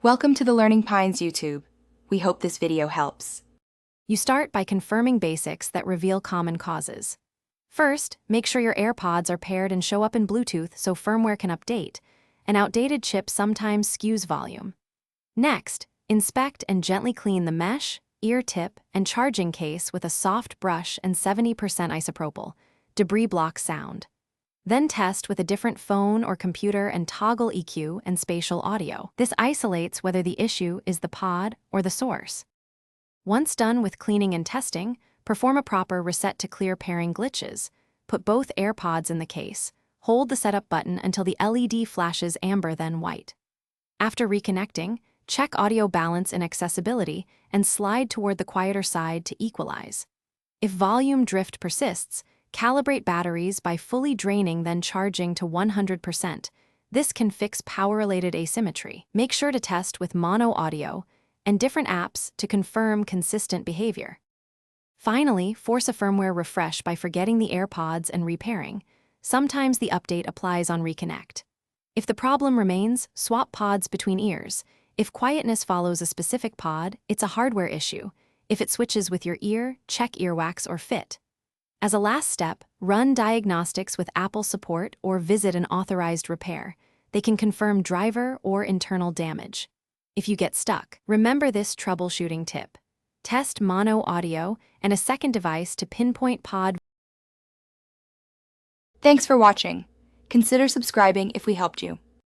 Welcome to the Learning Pines YouTube. We hope this video helps. You start by confirming basics that reveal common causes. First, make sure your AirPods are paired and show up in Bluetooth so firmware can update. An outdated chip sometimes skews volume. Next, inspect and gently clean the mesh, ear tip, and charging case with a soft brush and 70% isopropyl. Debris blocks sound. Then test with a different phone or computer and toggle EQ and spatial audio. This isolates whether the issue is the pod or the source. Once done with cleaning and testing, perform a proper reset to clear pairing glitches. Put both AirPods in the case. Hold the setup button until the LED flashes amber then white. After reconnecting, check audio balance and accessibility and slide toward the quieter side to equalize. If volume drift persists, calibrate batteries by fully draining then charging to 100%. This can fix power-related asymmetry. Make sure to test with mono audio and different apps to confirm consistent behavior. Finally, force a firmware refresh by forgetting the AirPods and repairing. Sometimes the update applies on reconnect. If the problem remains, swap pods between ears. If quietness follows a specific pod, it's a hardware issue. If it switches with your ear, check earwax or fit. As a last step, run diagnostics with Apple support or visit an authorized repair. They can confirm driver or internal damage. If you get stuck, remember this troubleshooting tip. Test mono audio and a second device to pinpoint pod. Thanks for watching. Consider subscribing if we helped you.